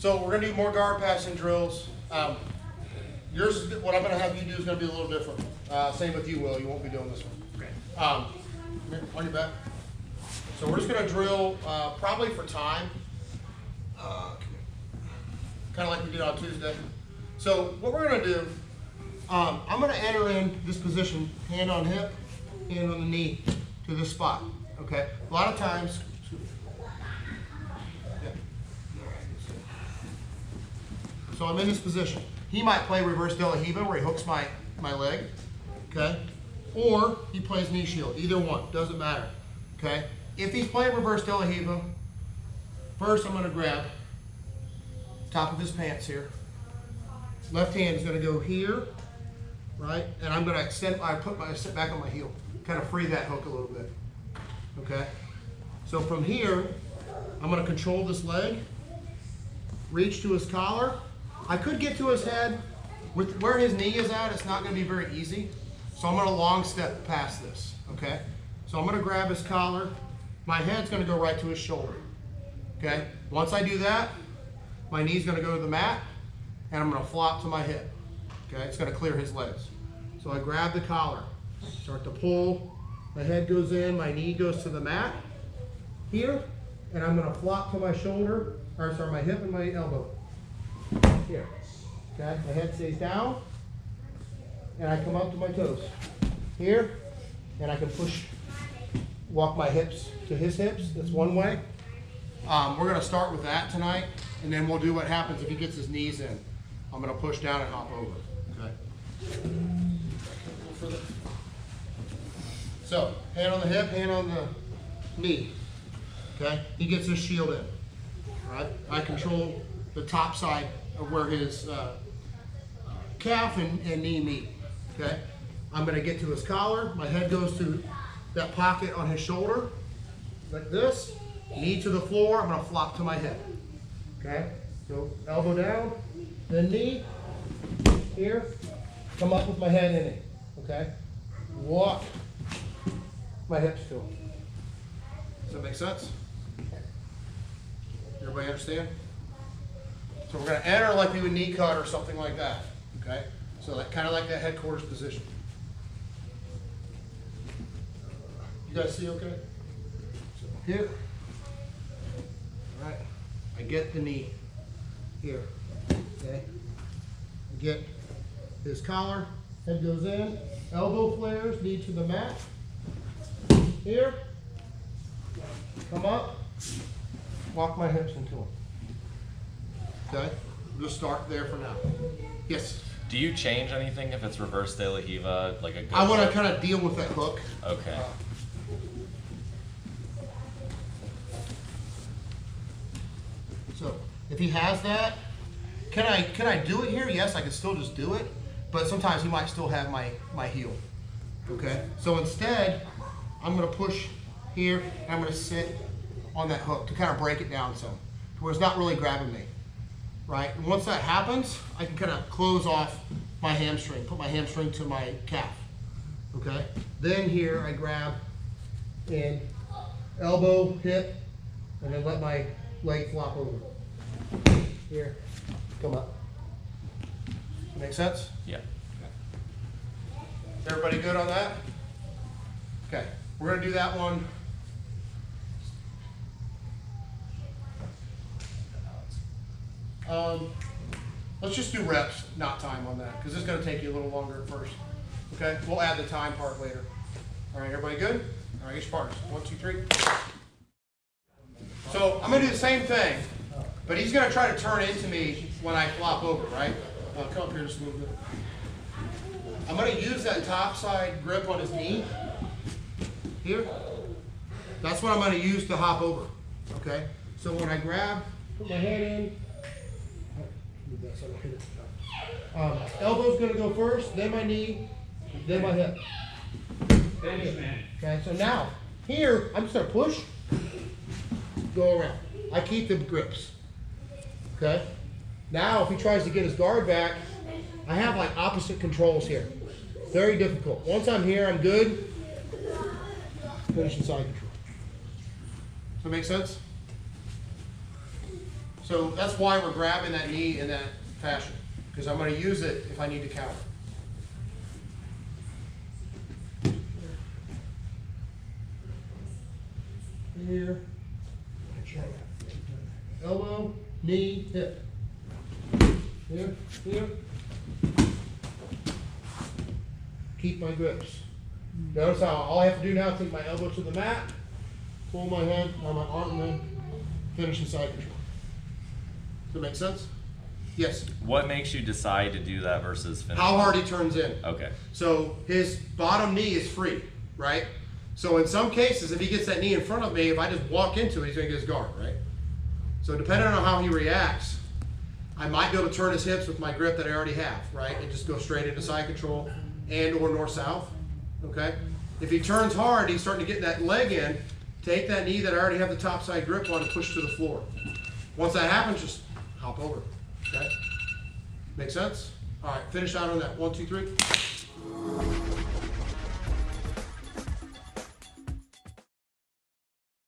So we're gonna do more guard passing drills. Yours is, what I'm gonna have you do is gonna be a little different. Same with you, Will. You won't be doing this one. Okay. Here, on your back. So we're just gonna drill probably for time. Kind of like we did on Tuesday. So what we're gonna do, I'm gonna enter in this position, hand on hip, hand on the knee to this spot. Okay. A lot of times. So I'm in this position. He might play reverse de la Riva where he hooks my leg, okay? Or he plays knee shield, either one, doesn't matter, okay? If he's playing reverse de la Riva, first I'm gonna grab top of his pants here. Left hand is gonna go here, right? And I'm gonna extend, sit back on my heel, kind of free that hook a little bit, okay? So from here, I'm gonna control this leg, reach to his collar. I could get to his head. With where his knee is at, it's not gonna be very easy. So I'm gonna long step past this, okay? So I'm gonna grab his collar. My head's gonna go right to his shoulder, okay? Once I do that, my knee's gonna go to the mat and I'm gonna flop to my hip, okay? It's gonna clear his legs. So I grab the collar, start to pull, my head goes in, my knee goes to the mat here, and I'm gonna flop to my shoulder, or sorry, my hip and my elbow. Here, okay, my head stays down, and I come up to my toes. Here, and I can walk my hips to his hips, that's one way. We're gonna start with that tonight, and then we'll do what happens if he gets his knees in. I'm gonna push down and hop over, okay? So, hand on the hip, hand on the knee, okay? He gets his shield in, all right? I control the top side of where his calf and knee meet, okay? I'm gonna get to his collar. My head goes to that pocket on his shoulder, like this. Knee to the floor, I'm gonna flop to my hip, okay? So elbow down, then knee, here, come up with my head in it, okay? Walk my hips to him. Does that make sense? Everybody understand? So we're going to enter like we would knee cut or something like that, okay? So that kind of like that headquarters position. You guys see okay? So here, all right, I get the knee here, okay? I get his collar, head goes in, elbow flares, knee to the mat. Here, come up, walk my hips into him. Okay, we'll start there for now. Yes? Do you change anything if it's reverse de la Riva, like a good I want to hook? kind of deal with that hook. Okay. So if he has that, can I do it here? Yes, I can still just do it, but sometimes he might still have my heel. Okay, so instead, I'm going to push here, and I'm going to sit on that hook to kind of break it down some, to where it's not really grabbing me. Right, and once that happens, I can kind of close off my hamstring, put my hamstring to my calf, okay? Then here I grab in elbow, hip, and then let my leg flop over. Here, come up. Make sense? Yeah. Everybody good on that? Okay, we're gonna do that one. Let's just do reps, not time on that, because it's going to take you a little longer at first. Okay, we'll add the time part later. All right, everybody good? All right, get your partners. 1, 2, 3. So I'm going to do the same thing, but he's going to try to turn into me when I flop over, right? Come up here just a little bit. I'm going to use that top side grip on his knee here. That's what I'm going to use to hop over. Okay, so when I grab, put my hand in. Elbow's going to go first, then my knee, then my hip. Okay, so now, here, I'm just going to push, go around. I keep the grips. Okay? Now, if he tries to get his guard back, I have like opposite controls here. Very difficult. Once I'm here, I'm good. Finish inside control. Does that make sense? So that's why we're grabbing that knee in that fashion, because I'm going to use it if I need to counter. Here, elbow, knee, hip. Here, here. Keep my grips. Notice how all I have to do now is take my elbow to the mat, pull my head on my arm, and then finish the side control. Does that make sense? Yes. What makes you decide to do that versus finish? How hard he turns in. Okay. So his bottom knee is free, right? So in some cases, if he gets that knee in front of me, if I just walk into it, he's going to get his guard, right? So depending on how he reacts, I might be able to turn his hips with my grip that I already have, right? And just go straight into side control and or north-south, okay? If he turns hard, he's starting to get that leg in, take that knee that I already have the top side grip on and push to the floor. Once that happens, just hop over, okay? Make sense? All right, finish out on that. 1, 2, 3.